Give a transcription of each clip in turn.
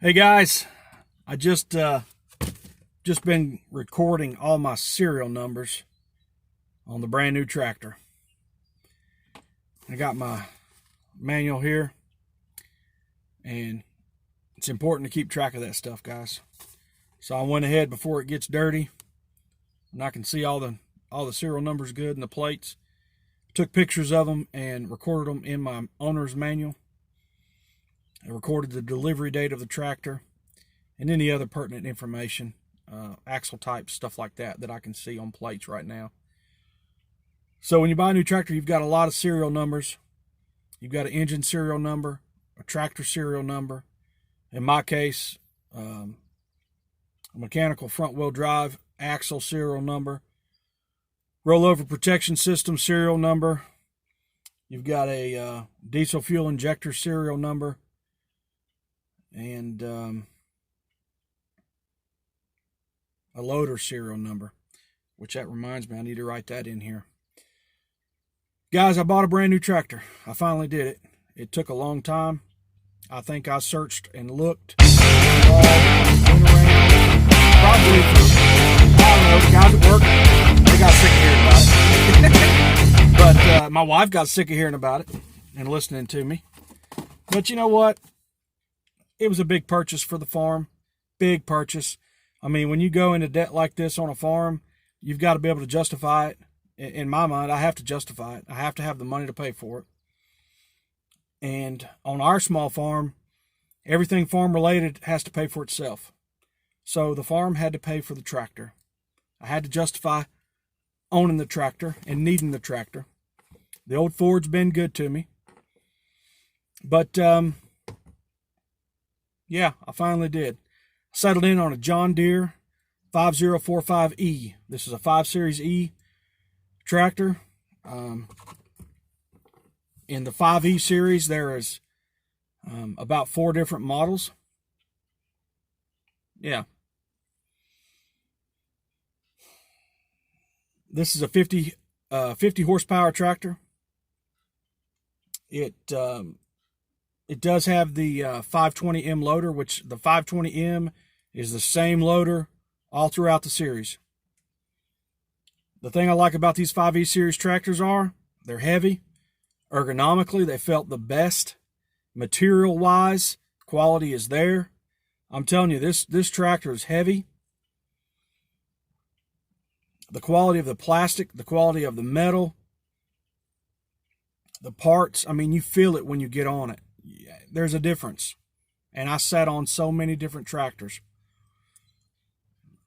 Hey guys, I just been recording all my serial numbers on the brand new tractor. I got my manual here, and it's important to keep track of that stuff, guys. So I went ahead before it gets dirty, and I can see all the serial numbers good and the plates. Took pictures of them and recorded them in my owner's manual. I recorded the delivery date of the tractor and any other pertinent information, axle type, stuff like that I can see on plates right now. So when you buy a new tractor, you've got a lot of serial numbers. You've got an engine serial number, a tractor serial number. In my case, a mechanical front wheel drive axle serial number, rollover protection system serial number. You've got a diesel fuel injector serial number, and a loader serial number, which that reminds me, I need to write that in here. Guys, I bought a brand new tractor. I finally did it. It took a long time. I think I searched and looked all went around, probably for, I don't know, the guys at work, they got sick of hearing about it. But my wife got sick of hearing about it and listening to me. But you know what? It was a big purchase for the farm. Big purchase. I mean, when you go into debt like this on a farm, you've got to be able to justify it. In my mind, I have to justify it. I have to have the money to pay for it. And on our small farm, everything farm related has to pay for itself. So the farm had to pay for the tractor. I had to justify owning the tractor and needing the tractor. The old Ford's been good to me. But, yeah, I finally did. Settled in on a John Deere 5045E. This is a 5 Series E tractor. In the 5E series, there is about 4 different models. Yeah. This is a 50 horsepower tractor. It does have the 520M loader, which the 520M is the same loader all throughout the series. The thing I like about these 5E series tractors are they're heavy. Ergonomically, they felt the best. Material-wise, quality is there. I'm telling you, this tractor is heavy. The quality of the plastic, the quality of the metal, the parts, I mean, you feel it when you get on it. There's a difference. And I sat on so many different tractors.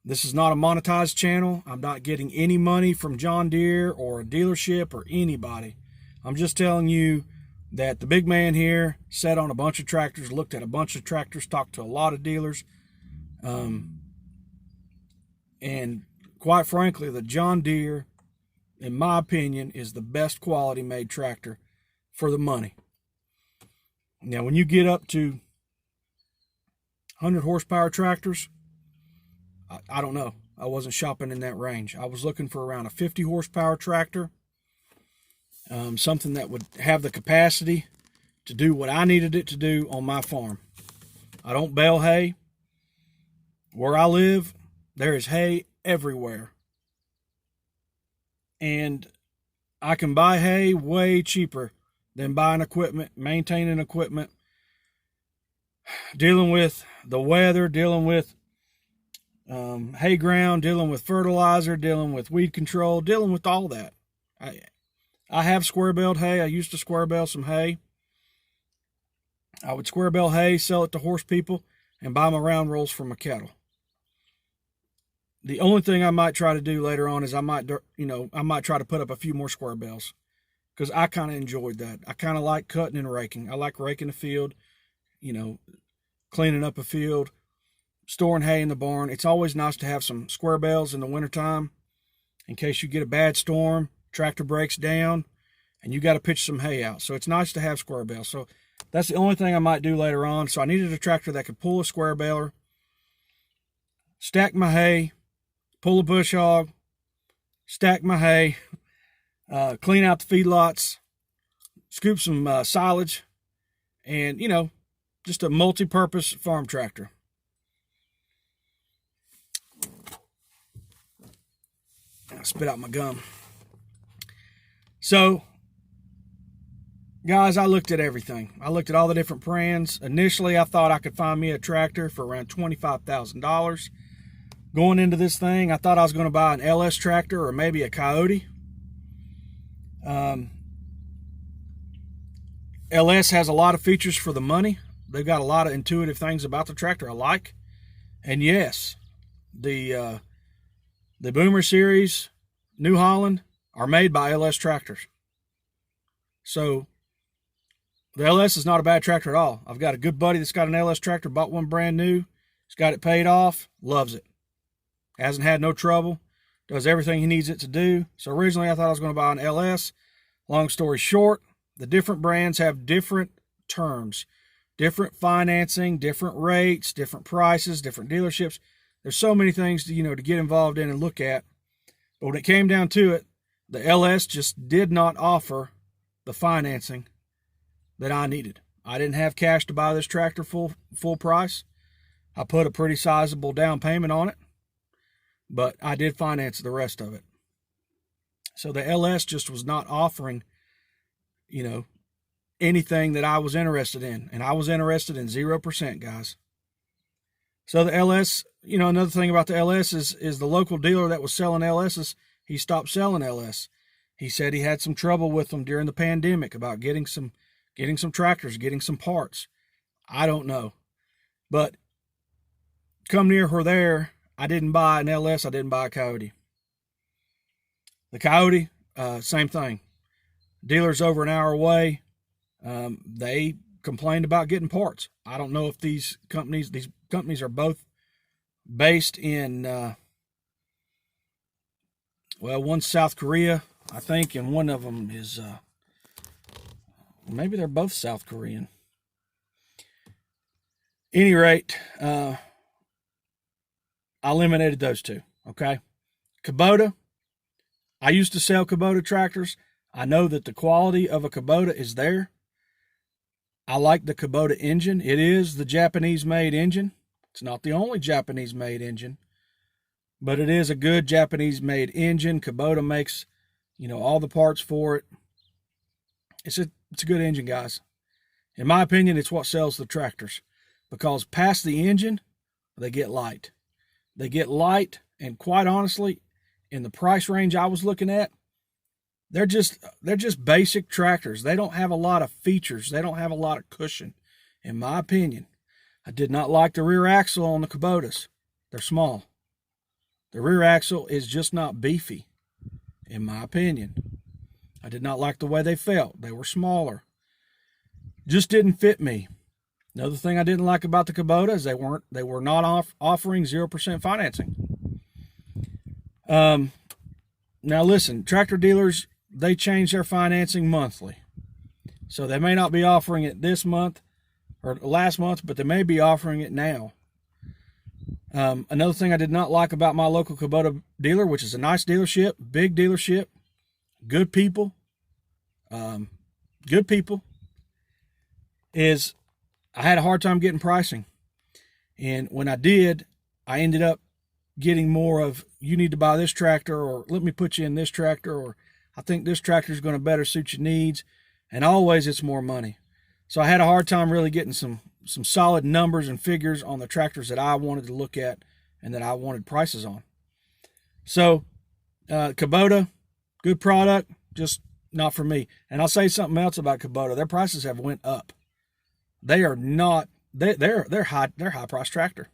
This is not a monetized channel. I'm not getting any money from John Deere or a dealership or anybody. I'm just telling you that the big man here sat on a bunch of tractors, looked at a bunch of tractors, talked to a lot of dealers. And quite frankly, the John Deere, in my opinion, is the best quality made tractor for the money. Now, when you get up to 100 horsepower tractors, I don't know. I wasn't shopping in that range. I was looking for around a 50 horsepower tractor, something that would have the capacity to do what I needed it to do on my farm. I don't bale hay. Where I live, there is hay everywhere. And I can buy hay way cheaper than buying equipment, maintaining equipment, dealing with the weather, dealing with hay ground, dealing with fertilizer, dealing with weed control, dealing with all that. I have square baled hay. I used to square bale some hay. I would square bale hay, sell it to horse people, and buy my round rolls for my cattle. The only thing I might try to do later on is I might try to put up a few more square bales, because I kind of enjoyed that. I kind of like cutting and raking. I like raking a field, cleaning up a field, storing hay in the barn. It's always nice to have some square bales in the wintertime in case you get a bad storm, tractor breaks down, and you got to pitch some hay out. So it's nice to have square bales. So that's the only thing I might do later on. So I needed a tractor that could pull a square baler, stack my hay, pull a bush hog, stack my hay, clean out the feedlots, scoop some silage, and, just a multi-purpose farm tractor. I spit out my gum. So, guys, I looked at everything. I looked at all the different brands. Initially, I thought I could find me a tractor for around $25,000. Going into this thing, I thought I was going to buy an LS tractor or maybe a Coyote. LS has a lot of features for the money. They've got a lot of intuitive things about the tractor I like. And yes, the Boomer Series, New Holland, are made by LS tractors. So the LS is not a bad tractor at all. I've got a good buddy that's got an LS tractor, bought one brand new. He's got it paid off, loves it. Hasn't had no trouble, does everything he needs it to do. So originally I thought I was going to buy an LS. Long story short, the different brands have different terms, different financing, different rates, different prices, different dealerships. There's so many things to get involved in and look at. But when it came down to it, the LS just did not offer the financing that I needed. I didn't have cash to buy this tractor full price. I put a pretty sizable down payment on it, but I did finance the rest of it. So the LS just was not offering, anything that I was interested in. And I was interested in 0%, guys. So the LS, another thing about the LS is the local dealer that was selling LSs, he stopped selling LS. He said he had some trouble with them during the pandemic about getting some tractors, getting some parts. I don't know. But come near or there, I didn't buy an LS, I didn't buy a Coyote. The Coyote, same thing. Dealers over an hour away, they complained about getting parts. I don't know if these companies are both based in, one's South Korea, I think, and one of them is, maybe they're both South Korean. Any rate, I eliminated those two, okay? Kubota, I used to sell Kubota tractors. I know that the quality of a Kubota is there. I like the Kubota engine. It is the Japanese-made engine. It's not the only Japanese-made engine, but it is a good Japanese-made engine. Kubota makes, all the parts for it. It's a good engine, guys. In my opinion, it's what sells the tractors, because past the engine, they get light. They get light, and quite honestly, in the price range I was looking at, they're just basic tractors. They don't have a lot of features. They don't have a lot of cushion, in my opinion. I did not like the rear axle on the Kubotas. They're small. The rear axle is just not beefy, in my opinion. I did not like the way they felt. They were smaller. Just didn't fit me. Another thing I didn't like about the Kubota is they were not offering 0% financing. Now listen, tractor dealers, they change their financing monthly. So they may not be offering it this month or last month, but they may be offering it now. Another thing I did not like about my local Kubota dealer, which is a nice dealership, big dealership, good people, is I had a hard time getting pricing. And when I did, I ended up getting more of, you need to buy this tractor, or let me put you in this tractor, or I think this tractor is going to better suit your needs. And always it's more money. So I had a hard time really getting some solid numbers and figures on the tractors that I wanted to look at and that I wanted prices on. So Kubota, good product, just not for me. And I'll say something else about Kubota. Their prices have went up. They are not, they're high price tractor.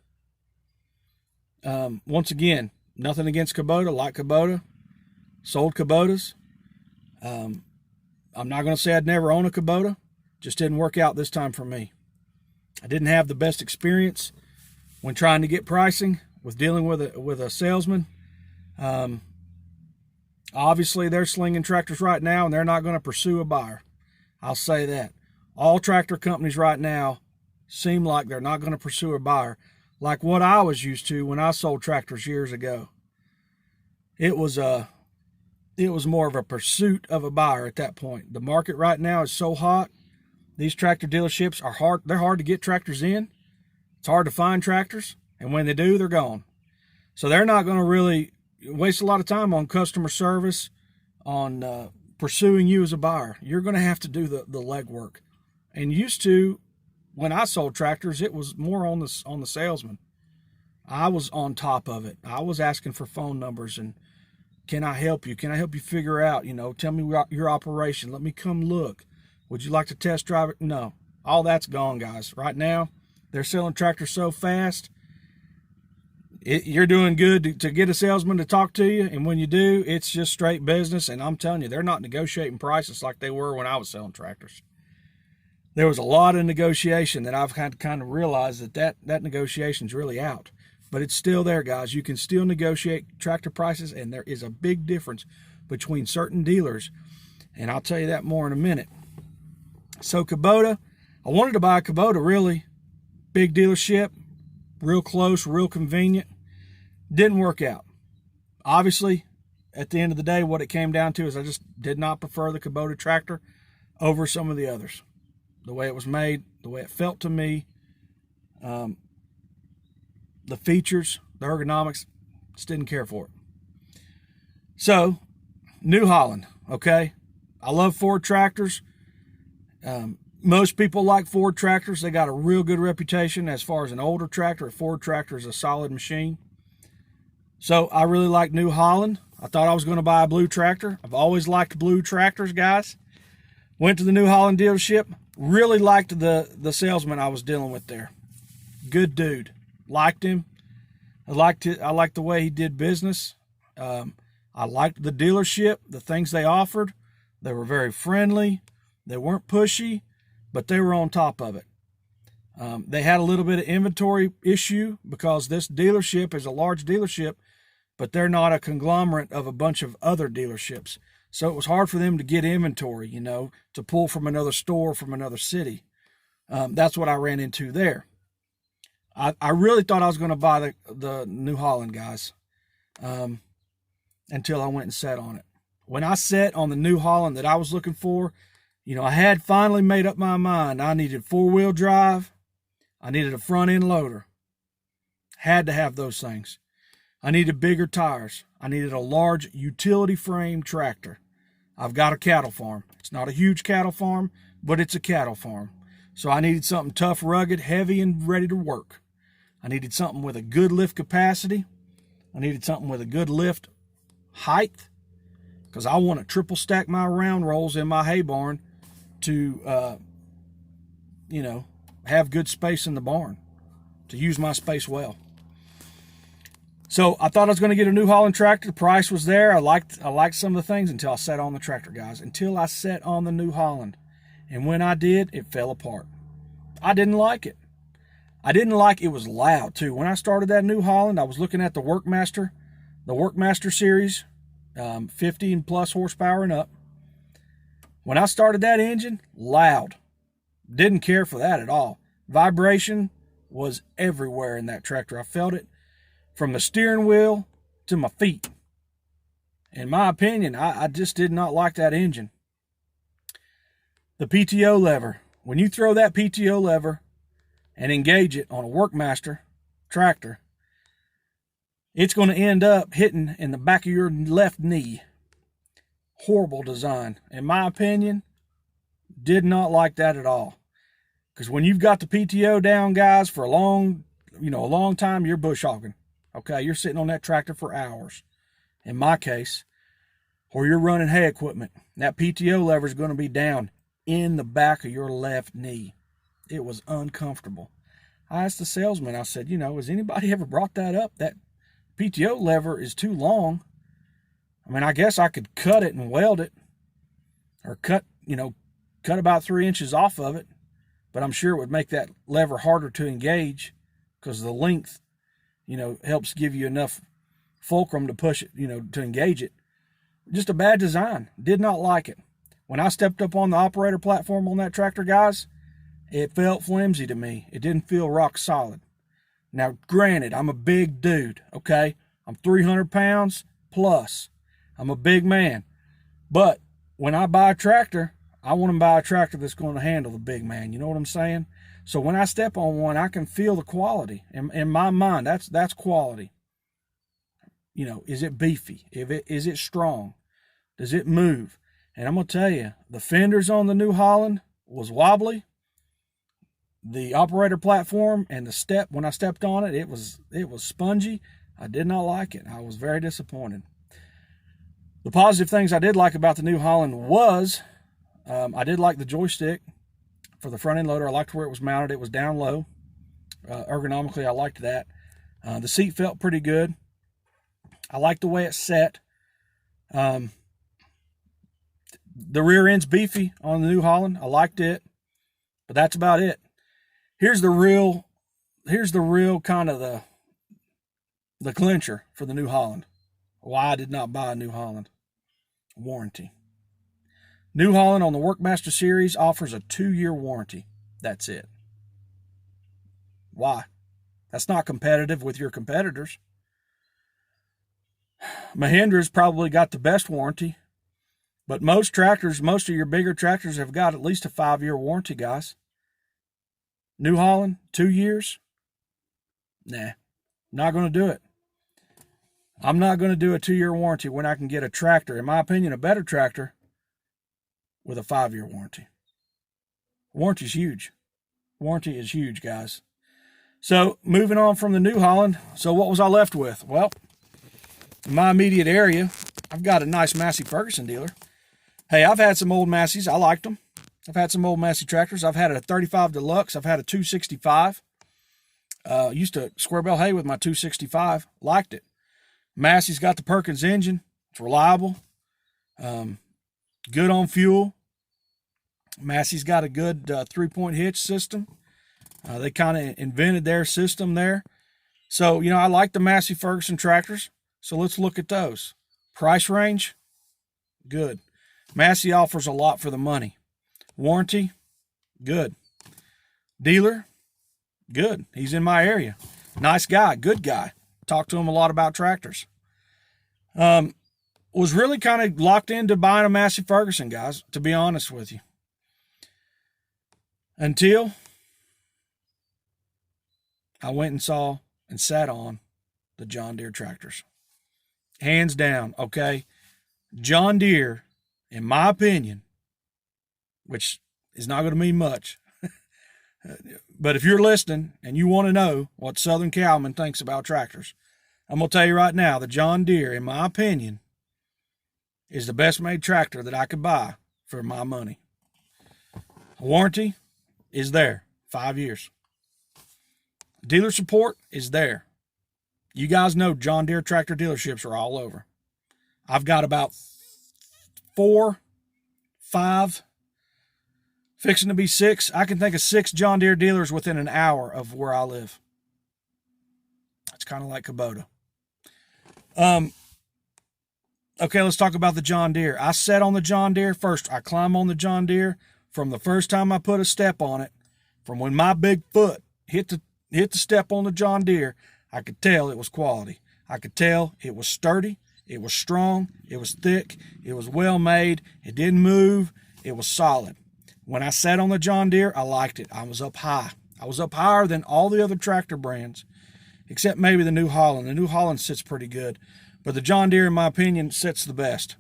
Once again, nothing against Kubota, like Kubota, sold Kubotas. I'm not going to say I'd never own a Kubota, just didn't work out this time for me. I didn't have the best experience when trying to get pricing with dealing with a salesman. Obviously they're slinging tractors right now and they're not going to pursue a buyer. I'll say that. All tractor companies right now seem like they're not going to pursue a buyer, like what I was used to when I sold tractors years ago. It was more of a pursuit of a buyer at that point. The market right now is so hot These tractor dealerships are hard. They're hard to get tractors in. It's hard to find tractors. And when they do, they're gone. So they're not going to really waste a lot of time on customer service, on pursuing you as a buyer. You're going to have to do the legwork. And used to, when I sold tractors, it was more on the salesman. I was on top of it. I was asking for phone numbers and, can I help you? Can I help you figure out, tell me your operation. Let me come look. Would you like to test drive it? No. All that's gone, guys. Right now, they're selling tractors so fast. You're doing good to get a salesman to talk to you, and when you do, it's just straight business. And I'm telling you, they're not negotiating prices like they were when I was selling tractors. There was a lot of negotiation that I've had to kind of realize that negotiation's really out. But it's still there, guys. You can still negotiate tractor prices, and there is a big difference between certain dealers. And I'll tell you that more in a minute. So Kubota, I wanted to buy a Kubota, really. Big dealership, real close, real convenient. Didn't work out. Obviously, at the end of the day, what it came down to is I just did not prefer the Kubota tractor over some of the others. The way it was made, the way it felt to me, the features, the ergonomics, just didn't care for it. So, New Holland, okay? I love Ford tractors. Most people like Ford tractors. They got a real good reputation as far as an older tractor. A Ford tractor is a solid machine. So, I really like New Holland. I thought I was going to buy a blue tractor. I've always liked blue tractors, guys. Went to the New Holland dealership. Really liked the salesman I was dealing with there. Good dude. Liked him. I liked the way he did business. I liked the dealership, the things they offered. They were very friendly. They weren't pushy, but they were on top of it. They had a little bit of inventory issue because this dealership is a large dealership, but they're not a conglomerate of a bunch of other dealerships. So it was hard for them to get inventory, to pull from another store, from another city. That's what I ran into there. I really thought I was going to buy the New Holland, guys, until I went and sat on it. When I sat on the New Holland that I was looking for, I had finally made up my mind. I needed four-wheel drive. I needed a front-end loader. Had to have those things. I needed bigger tires. I needed a large utility frame tractor. I've got a cattle farm. It's not a huge cattle farm, but it's a cattle farm. So I needed something tough, rugged, heavy, and ready to work. I needed something with a good lift capacity. I needed something with a good lift height, because I want to triple stack my round rolls in my hay barn to, have good space in the barn, to use my space well. So I thought I was going to get a New Holland tractor. The price was there. I liked some of the things until I sat on the tractor, guys. Until I sat on the New Holland. And when I did, it fell apart. I didn't like it. I didn't like it was loud, too. When I started that New Holland, I was looking at the Workmaster series, 50 and plus horsepower and up. When I started that engine, loud. Didn't care for that at all. Vibration was everywhere in that tractor. I felt it from the steering wheel to my feet. In my opinion, I just did not like that engine. The PTO lever. When you throw that PTO lever and engage it on a Workmaster tractor, it's going to end up hitting in the back of your left knee. Horrible design. In my opinion, did not like that at all. Because when you've got the PTO down, guys, for a long time, you're bush hogging. Okay, you're sitting on that tractor for hours. In my case, or you're running hay equipment, that PTO lever is going to be down in the back of your left knee. It was uncomfortable. I asked the salesman, I said, has anybody ever brought that up? That PTO lever is too long. I mean, I guess I could cut it and weld it, or cut about 3 inches off of it, but I'm sure it would make that lever harder to engage because the length, helps give you enough fulcrum to push it, to engage it. Just a bad design. Did not like it. When I stepped up on the operator platform on that tractor, guys, it felt flimsy to me. It didn't feel rock solid. Now, granted, I'm a big dude, okay? I'm 300 pounds plus. I'm a big man. But when I buy a tractor, I want to buy a tractor that's going to handle the big man. You know what I'm saying? So when I step on one, I can feel the quality. In my mind, that's quality. You know, is it beefy? Is it strong? Does it move? And I'm going to tell you, the fenders on the New Holland was wobbly. The operator platform and the step, when I stepped on it, it was spongy. I did not like it. I was very disappointed. The positive things I did like about the New Holland was I did like the joystick for the front end loader. I liked where it was mounted. It was down low. Ergonomically, I liked that. The seat felt pretty good. I liked the way it set. The rear end's beefy on the New Holland. I liked it, but that's about it. Here's the real kind of the clincher for the New Holland. Why I did not buy a New Holland. Warranty. New Holland on the Workmaster Series offers a 2-year warranty. That's it. Why? That's not competitive with your competitors. Mahindra's probably got the best warranty, but most of your bigger tractors have got at least a 5-year warranty, guys. New Holland, 2 years? Nah, not going to do it. I'm not going to do a 2-year warranty when I can get a tractor, in my opinion, a better tractor with a 5-year warranty. Warranty's huge. Warranty is huge, guys. So, moving on from the New Holland, so what was I left with? Well, in my immediate area, I've got a nice Massey Ferguson dealer. Hey, I've had some old Masseys. I liked them. I've had some old Massey tractors. I've had a 35 Deluxe. I've had a 265. Used to square bale hay with my 265. Liked it. Massey's got the Perkins engine. It's reliable. Good on fuel. Massey's got a good 3-point hitch system. They kind of invented their system there. So, you know, I like the Massey Ferguson tractors. So let's look at those. Price range, good. Massey offers a lot for the money. Warranty, good. Dealer, good. He's in my area. Nice guy, good guy. Talked to him a lot about tractors. Was really kind of locked into buying a Massey Ferguson, guys, to be honest with you. Until I went and saw and sat on the John Deere tractors. Hands down, okay? John Deere, in my opinion, which is not going to mean much, but if you're listening and you want to know what Southern Cowman thinks about tractors, I'm going to tell you right now, the John Deere, in my opinion, is the best made tractor that I could buy for my money. Warranty is there, 5 years. Dealer support is there. You guys know John Deere tractor dealerships are all over. I've got about 4, 5, fixing to be 6. I can think of 6 John Deere dealers within an hour of where I live. It's kind of like Kubota. Okay, let's talk about the John Deere. I sat on the John Deere first. I climb on the John Deere from the first time I put a step on it. From when my big foot hit the step on the John Deere, I could tell it was quality. I could tell it was sturdy, it was strong, it was thick, it was well made, it didn't move, it was solid. When I sat on the John Deere, I liked it. I was up high. I was up higher than all the other tractor brands, except maybe the New Holland. The New Holland sits pretty good, but the John Deere, in my opinion, sits the best.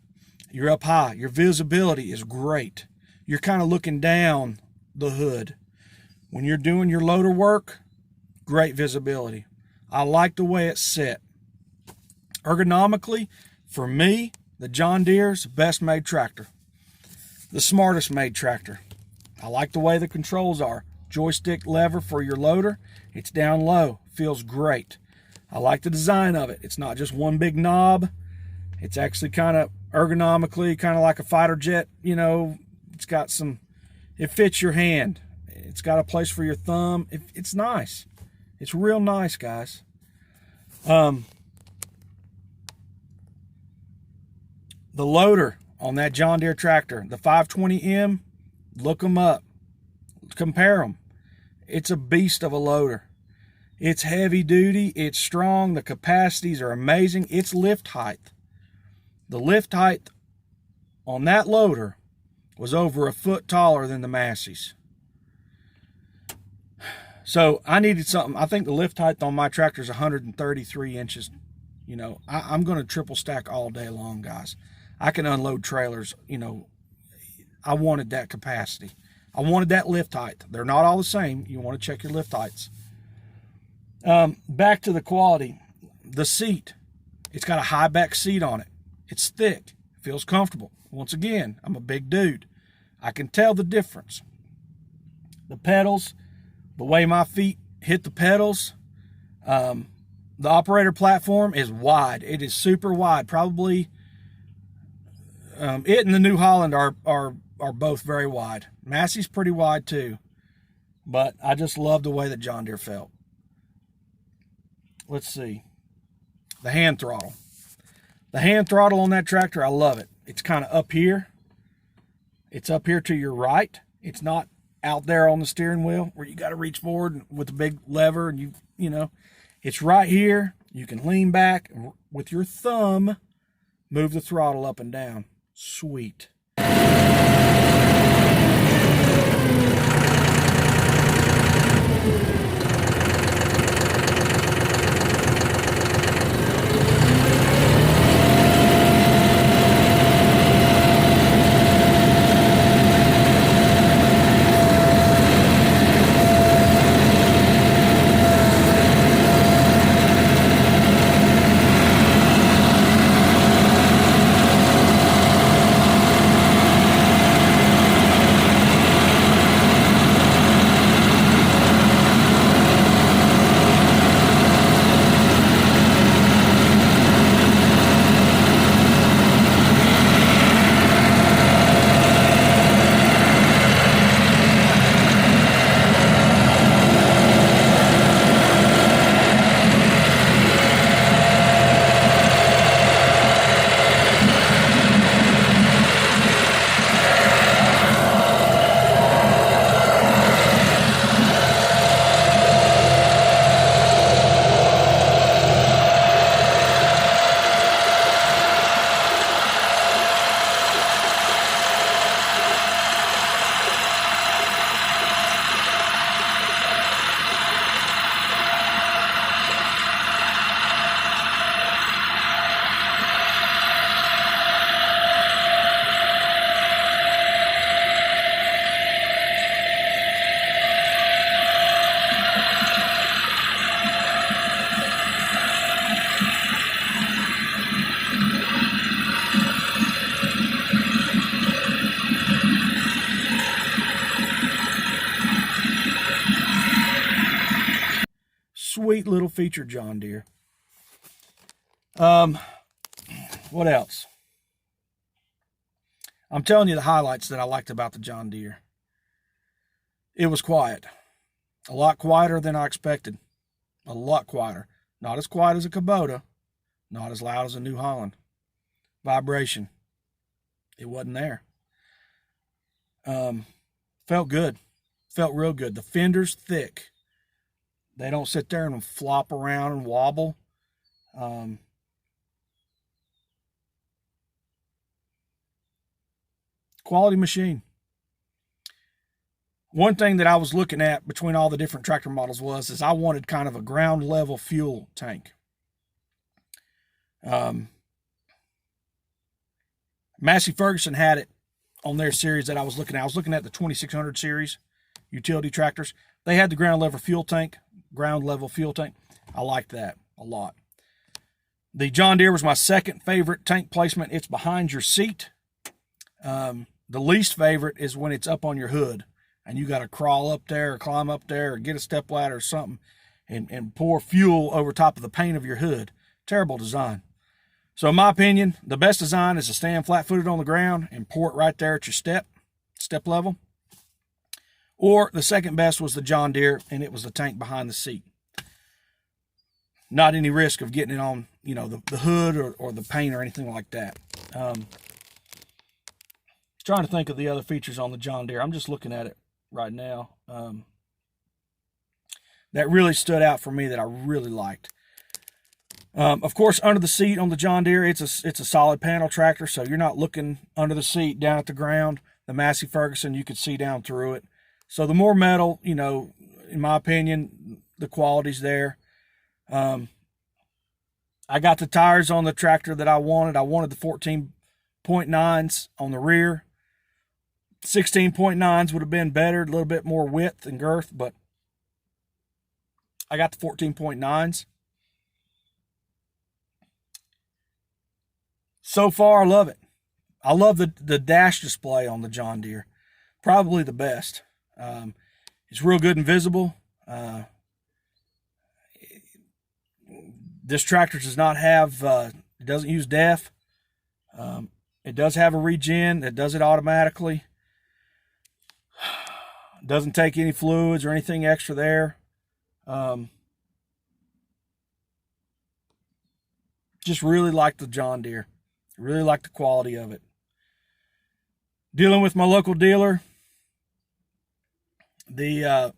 You're up high. Your visibility is great. You're kind of looking down the hood. When you're doing your loader work, great visibility. I like the way it's set. Ergonomically, for me, the John Deere's the best made tractor. The smartest made tractor. I like the way the controls are. Joystick lever for your loader. It's down low. Feels great. I like the design of it. It's not just one big knob. It's actually kind of ergonomically, kind of like a fighter jet, you know. It's got some, it fits your hand. It's got a place for your thumb. It's nice. It's real nice, guys. The loader on that John Deere tractor, the 520M, look them up. Compare them. It's a beast of a loader. It's heavy duty. It's strong. The capacities are amazing. It's lift height. The lift height on that loader was over a foot taller than the Massey's. So I needed something. I think the lift height on my tractor is 133 inches. You know, I'm going to triple stack all day long, guys. I can unload trailers. You know, I wanted that capacity. I wanted that lift height. They're not all the same. You want to check your lift heights. Back to the quality. The seat. It's got a high back seat on it. It's thick. It feels comfortable. Once again, I'm a big dude. I can tell the difference. The pedals, the way my feet hit the pedals, the operator platform is wide. It is super wide. Probably it and the New Holland are both very wide. Massey's pretty wide too, but I just love the way that John Deere felt. Let's see. The hand throttle. The hand throttle on that tractor, I love it. It's kind of up here. It's up here to your right. It's not out there on the steering wheel where you got to reach forward with a big lever and you know, it's right here. You can lean back and with your thumb, move the throttle up and down. Sweet. Sweet little feature, John Deere. What else? I'm telling you the highlights that I liked about the John Deere. It was quiet. A lot quieter than I expected. A lot quieter. Not as quiet as a Kubota. Not as loud as a New Holland. Vibration. It wasn't there. Felt good. Felt real good. The fender's thick. They don't sit there and flop around and wobble. Quality machine. One thing that I was looking at between all the different tractor models is I wanted kind of a ground level fuel tank. Massey Ferguson had it on their series that I was looking at. I was looking at the 2600 series utility tractors. They had the ground level fuel tank. I liked that a lot. The John Deere was my second favorite tank placement. It's behind your seat. The least favorite is when it's up on your hood and you got to crawl up there or climb up there or get a step ladder or something and pour fuel over top of the paint of your hood. Terrible design. So in my opinion, the best design is to stand flat-footed on the ground and pour it right there at your step level. Or the second best was the John Deere, and it was the tank behind the seat. Not any risk of getting it on, you know, the hood or the paint or anything like that. Trying to think of the other features on the John Deere. I'm just looking at it right now. That really stood out for me that I really liked. Of course, under the seat on the John Deere, it's a solid panel tractor, so you're not looking under the seat down at the ground. the Massey Ferguson, you could see down through it. So the more metal, you know, in my opinion, the quality's there. I got the tires on the tractor that I wanted. I wanted the 14.9s on the rear. 16.9s would have been better, a little bit more width and girth, but I got the 14.9s. So far, I love it. I love the dash display on the John Deere. Probably the best. It's real good and visible. This tractor does not have, it doesn't use DEF. It does have a regen that does it automatically. Doesn't take any fluids or anything extra there. Just really like the John Deere. Really like the quality of it. Dealing with my local dealer. So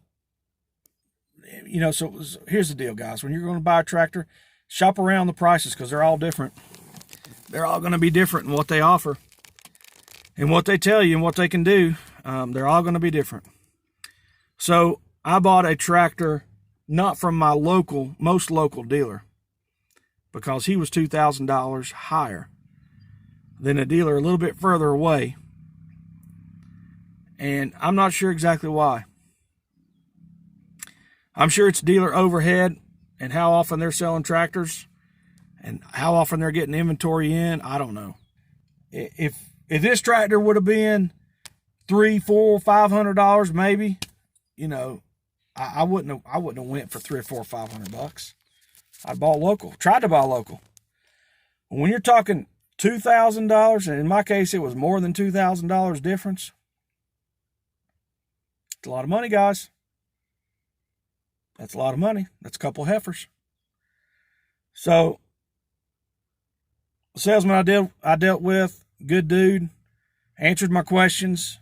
here's the deal, guys. When you're going to buy a tractor, shop around the prices because they're all different. They're all going to be different in what they offer and what they tell you and what they can do. They're all going to be different. So I bought a tractor not from my most local dealer because he was $2,000 higher than a dealer a little bit further away. And I'm not sure exactly why. I'm sure it's dealer overhead and how often they're selling tractors and how often they're getting inventory in. I don't know. If this tractor would have been $300, $400, $500 maybe, you know, I wouldn't have went for $300, $400, $500. I bought local, tried to buy local. When you're talking $2,000, and in my case it was more than $2,000 difference, it's a lot of money, guys. That's a lot of money. That's a couple of heifers. So the salesman I dealt with, good dude, answered my questions.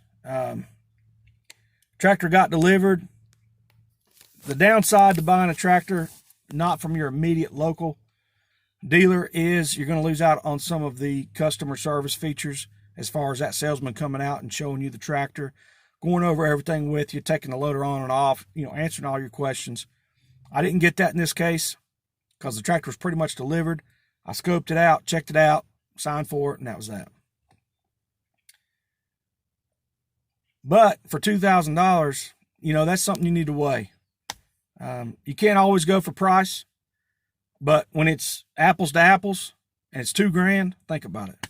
Tractor got delivered. The downside to buying a tractor not from your immediate local dealer is you're going to lose out on some of the customer service features as far as that salesman coming out and showing you the tractor, going over everything with you, taking the loader on and off, you know, answering all your questions. I didn't get that in this case because the tractor was pretty much delivered. I scoped it out, checked it out, signed for it, and that was that. But for $2,000, you know, that's something you need to weigh. You can't always go for price, but when it's apples to apples and it's $2,000, think about it.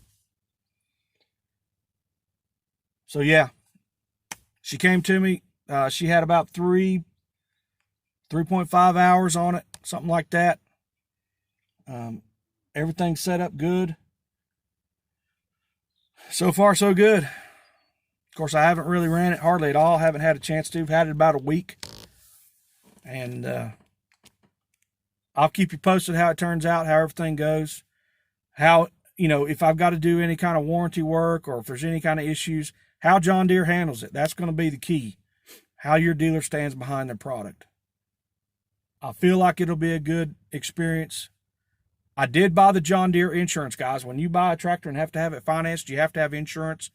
So yeah, she came to me. She had about 3.5 hours on it, something like that. Everything's set up good. So far, so good. Of course, I haven't really ran it hardly at all. Haven't had a chance to. I've had it about a week. And I'll keep you posted how it turns out, how everything goes. How, you know, if I've got to do any kind of warranty work or if there's any kind of issues, how John Deere handles it. That's going to be the key. How your dealer stands behind their product. I feel like it'll be a good experience. I did buy the John Deere insurance, guys. When you buy a tractor and have to have it financed, you have to have insurance.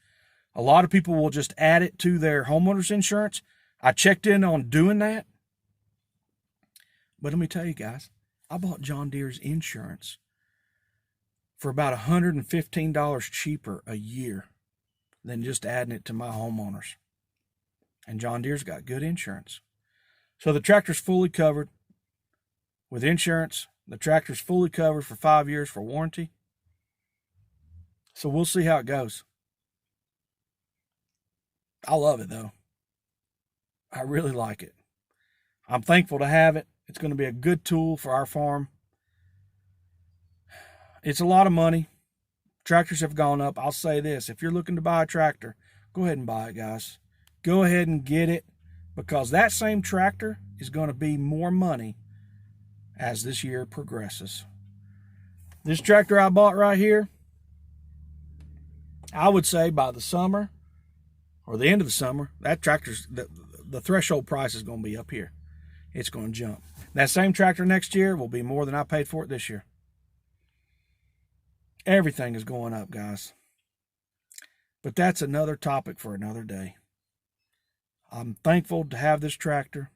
A lot of people will just add it to their homeowner's insurance. I checked in on doing that. But let me tell you guys, I bought John Deere's insurance for about $115 cheaper a year than just adding it to my homeowners. And John Deere's got good insurance. So the tractor's fully covered with insurance. The tractor's fully covered for 5 years for warranty. So we'll see how it goes. I love it, though. I really like it. I'm thankful to have it. It's going to be a good tool for our farm. It's a lot of money. Tractors have gone up. I'll say this. If you're looking to buy a tractor, go ahead and buy it, guys. Go ahead and get it because that same tractor is going to be more money as this year progresses. This tractor I bought right here, I would say by the summer or the end of the summer, that tractor's, the threshold price is going to be up here. It's going to jump. That same tractor next year will be more than I paid for it this year. Everything is going up, guys. But that's another topic for another day. I'm thankful to have this tractor.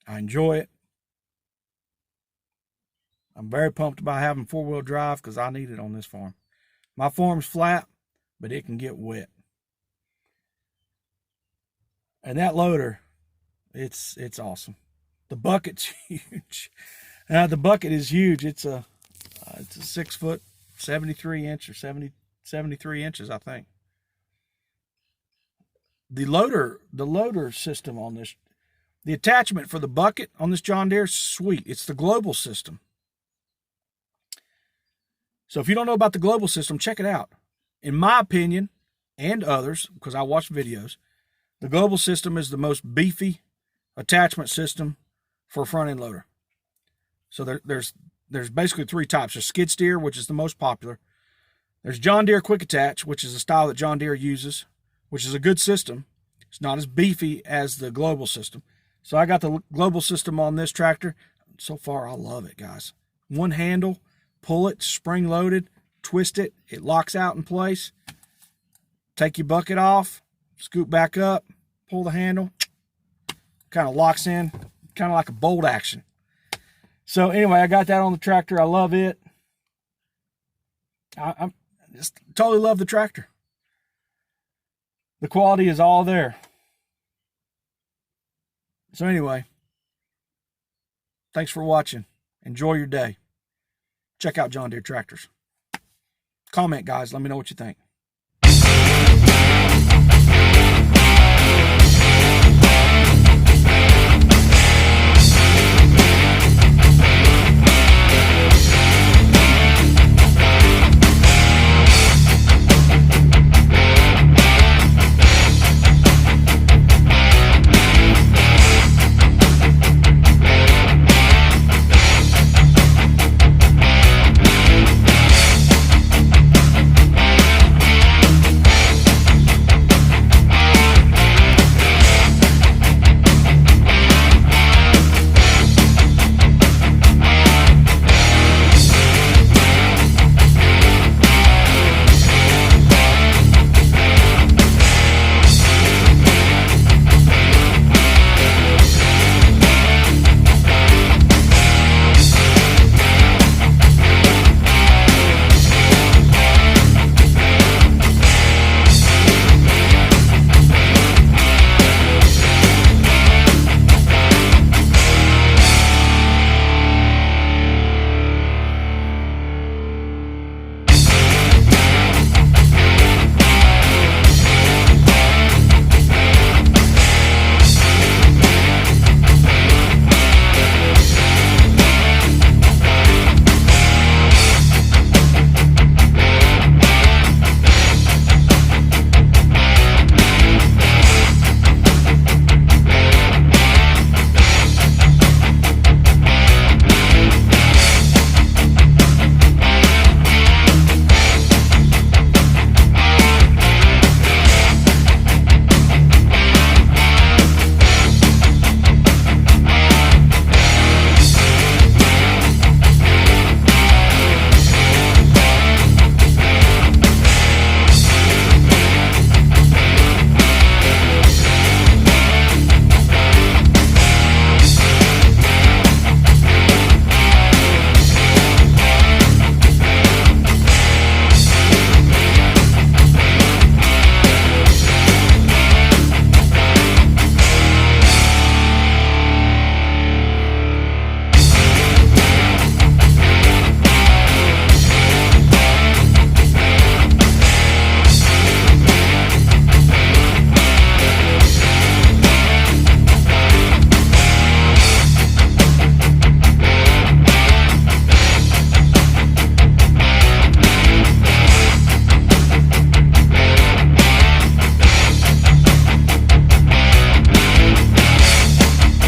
I enjoy it. I'm very pumped about having four-wheel drive because I need it on this farm. My farm's flat, but it can get wet. And that loader, it's awesome. The bucket's huge. The bucket is huge. It's a 6 foot, 73 inch or 73 inches, I think. The loader system on this, the attachment for the bucket on this John Deere is sweet. It's the global system. So if you don't know about the global system, check it out. In my opinion, and others, because I watch videos, the global system is the most beefy attachment system for a front end loader. So there's basically three types. There's skid steer, which is the most popular. There's John Deere quick attach, which is the style that John Deere uses, which is a good system. It's not as beefy as the global system. So I got the global system on this tractor. So far, I love it, guys. One handle, pull it, spring loaded, twist it, it locks out in place. Take your bucket off, scoop back up, pull the handle, kind of locks in, kind of like a bolt action. So anyway, I got that on the tractor. I love it. I just totally love the tractor. The quality is all there. So anyway, thanks for watching. Enjoy your day. Check out John Deere tractors. Comment, guys. Let me know what you think.